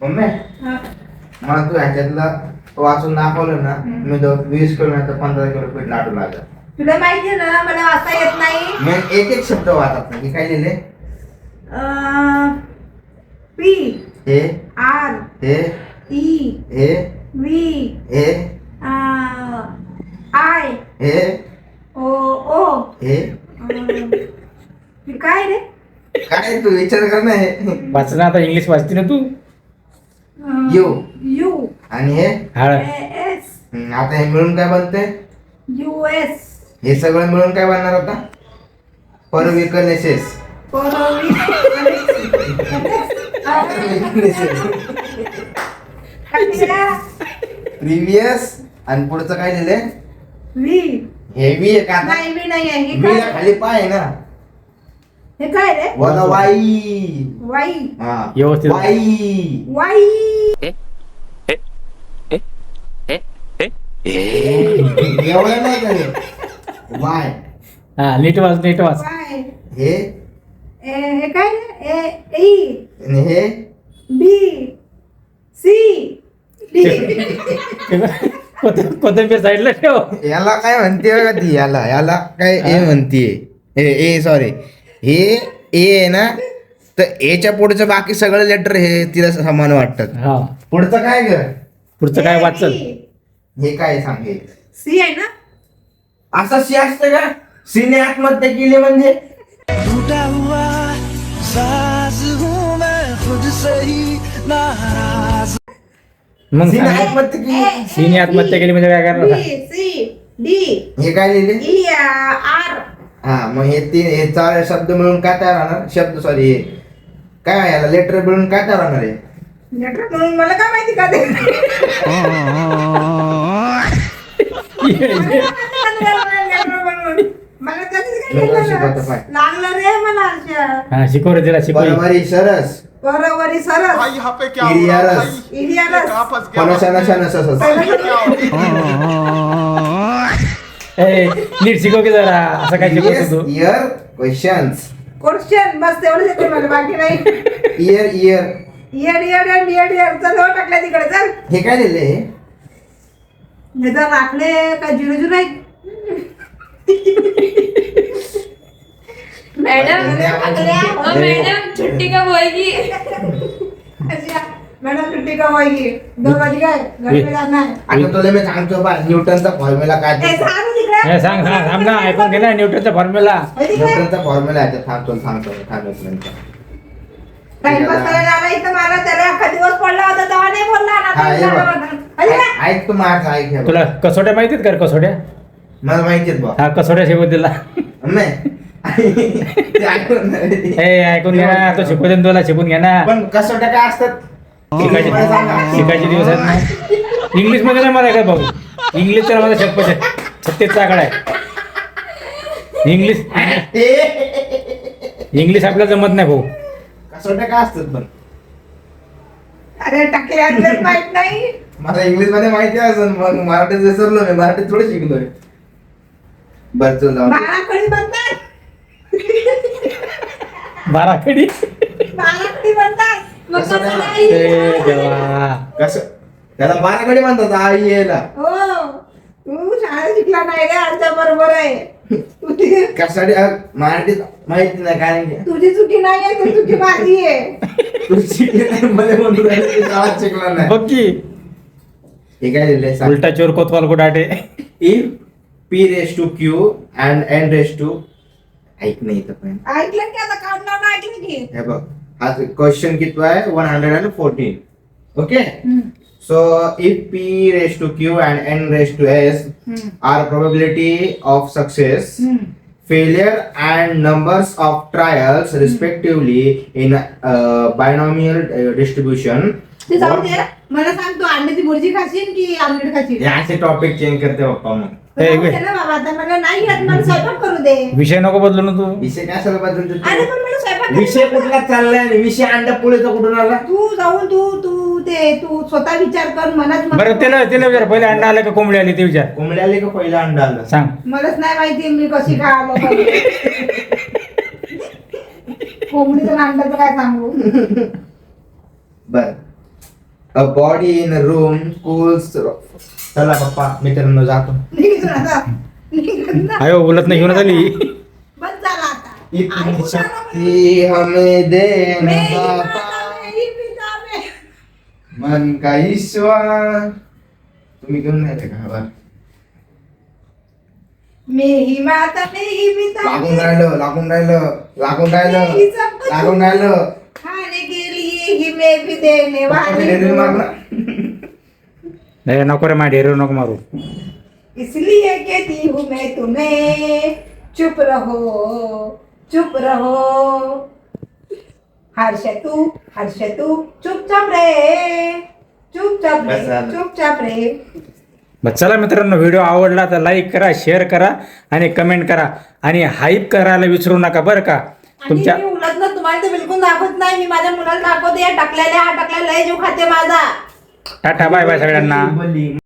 Mummy मला तू ह्याच्यातलं वाचून दाखवलं ना मी 20 किलो नाही तर 15 किलो पीठ लाटू लागलं. तुला माहितीये ना मला वाचता येत नाही. मी एक एक शब्द वाचत नाही. काय लिहिले? पी हे आर हे ई हे व्ही हे आय हे ओ हे काय रे? काय तू विचार कर ना. हे वाच ना आता इंग्लिश वाचते ना तू. यू यू आणि हे हळ एस आता हे मिळून काय बनते? यू एस हे सगळं मिळून काय बनणार होता? परविकनेसेस. प्रिव्हियस आणि पुढचं काय लिहिले? व्ही हेवी आहे का? नाही व्ही नाही आहे. हे व्ही काय? खाली पाय आहे ना. हे काय रे? वजा वाई. वाई हा व्यवस्थित. वाई. वाई एवढं नाही का रे? वाय. हा नीट वाच नीट वाच. वाय हे हे काय रे? ई आणि हे बी सी डी कोथिंबीर साईडला ठेव. याला काय म्हणते बघा ती. याला काय ए म्हणतीये. ए सॉरी हे ए आहे ना तर एच्या पुढचं बाकी सगळं लेटर हे तिला समान वाटतात. हा पुढचं काय ग? पुढचं काय वाचल? हे काय सांगे? सी आहे ना? असं सी असतं का? सीने आत्महत्या केली म्हणजे? टूटा हुआ साज हूँ मैं खुद से ही नाराज. मग सीने सांग. आत्महत्या केली. सीने आत्महत्या केली म्हणजे काय करणार? बी सी डी हे काय लिहिले? ई आर हा मग हे 4 शब्द मिळून काय तयार होणार? शब्द सॉरी हे काय याला लेटर मिळून काय तयार होणार आहे? लेटर म्हणून मला काय माहिती का ते? मला त्याचीच काही नको कळलं शिकवतं नाही. पाय. लागलं रे मला अशा. हा शिकव रे तिला शिकव. बरोबरी सरस. बरोबरी सरस भाई यहाँ पे क्या हो रहा है इरियारस. भाई? ये इरियारस कहाँ फंस गया फणसानसनससस. ये क्या हो रहा है? ए नीट शिकव की जरा. असं काय शिकवतो तू? Year questions. क्वेश्चन बस तेवढंच येते मला बाकी नाही. इयर इयर चल हो टाकल्या तिकडे चल. हे काय लिहिले? हे जर राखले का झिरो झिरो आहे. मैडम मैडम छुट्टी कब होएगी? अच्छा, मॅडम सुट्टी का होईगी 2 वाजे काय घर पे जाना है. आता तुला मी सांगतो बा न्यूटनचा फॉर्म्युला काय ए, ते. सांग तिकडे. हे सांग सांग थांब ना ऐकून घे ना न्यूटनचा फॉर्म्युला. होय तिकडे. न्यूटनचा फॉर्म्युला आहे ते सांगतो एक मिनिट. टाइमपास करायला आला इथं मला त्याला अख्खा दिवस पडला होता तेव्हा नाही बोलला ना. हा, हे बघ. अरे काय? ऐक तू माझं ऐक हे बघ. तुला कसोट्या माहितीत का रे कसोट्या? मला माहितीच बा. हा कसोट्या शिकवू दिला. नाही ते ऐकून नाही. ए ऐकून घे ना. तो शिकवते ना तुला. शिकून घे ना. पण कसोट्या काय असतात? शिकायचे मला सांगा. शिकायचे दिवस आहेत ना. इंग्लिश मध्ये नाही मला काय भाऊ. इंग्लिश तर माझा 36 आकडा आहे. इंग्लिश आपल्याला जमत नाही भाऊ. कसोट्या काय असतात पण? अरे टाकले आणलेच माहित नाही. मला इंग्लिश मध्ये माहिती असेल मग मराठीत विसरलो मी. मराठीत थोडं शिकलोय. बरं चल जाऊ दे. बाराखडी म्हणतात. बाराखडी. बाराखडी म्हणतात. मग कसं कसं नाही? नाही? ए देवा. कसं त्याला बाराकडे म्हणतात आई यायला. हो तू शाळेत शिकला नाही रे आमच्या बरोबर आहे. कशासाठी मराठीत माहिती नाही कारण की तुझी चुकी नाही आहे ती चुकी माझी आहे. तू शिकली नाही मला म्हणून राहिली की शाळेत शिकला नाही. बघ की हे काय लिहिलंय सांग. उलटा चोर कोतवाल कुठाटे. If P raise to Q and N raise to ऐक नाही इथं पण ऐकलं की आता काउंटडाऊन ऐकलं की. हे बघ हा क्वेश्चन किती आहे 114. Okay so if P raise to Q and N raise to s are probability of success failure and numbers of trials respectively in binomial distribution. ते जाऊ दे. मला सांग तू अंड्याची भुर्जी खाशील की आमलेट खाशील? हे असे टॉपिक चेंज करते पप्पा मग. जाऊ दे ना बाबा आता मला नाही येत. मला स्वयंपाक करू दे. विषय नको बदलू ना तू. विषय काय असेल बदलतो अरे पण मला स्वयंपाक विषय कुठला चाललाय आणि विषय अंडा पोळीचा कुठून आला? तू जाऊन तू स्वतः विचार कर. मलाच बरं त्याला विचार पहिले अंडा आलं का कोंबडी आली ते विचार. कोंबडी आली का पहिला अंडा आला? सांग. मलाच नाही माहिती मी कशी खायला पाहिजे. कोंबडीचं अंड्याचं काय सांगू. बर a body in room cools. चला पप्पा मित्रांनो जातो. निघून आता. निघून जा. अयो बोलत नाही घेऊन झाली बस झाला आता. इतनी ऐकू झालं शक्ति हमें दे मैं ही ना माता, पापा, मैं ही पिता, मैं. मन का ईश्वर. तुम्ही घेऊन नाही का बरं? मैं ही माता, मैं ही पिता, लागून मैं. राहिलं लागून राहिलं लागून राहिलं मेरी सब कुछ. लागून राहिलं. खाने के लिए ही मैं भी देने वाली डेअरी हूँ. मार ना. नाही नको रे माझ्या डेअरी नको मारू. इसलिए कहती हूँ मैं तुम्हें, चुप रहो, चुप रहो. हर्ष तू चुपचाप रे, चुपचाप रे, बस झालं. चुपचाप रे. बस चला मित्रांनो, व्हिडिओ आवडला तर लाईक करा, शेअर करा आणि कमेंट करा आणि हाईप करायला विसरू नका बरं का. आणि तुमच्या मी उलटलं तुम्हाला तर बिलकुल दाखवत नाही. मी माझ्या मुलाला दाखवते, हा टाकलेला लय जीव खाते माझा. टाटा बाय बाय सगळ्यांना. बोलली.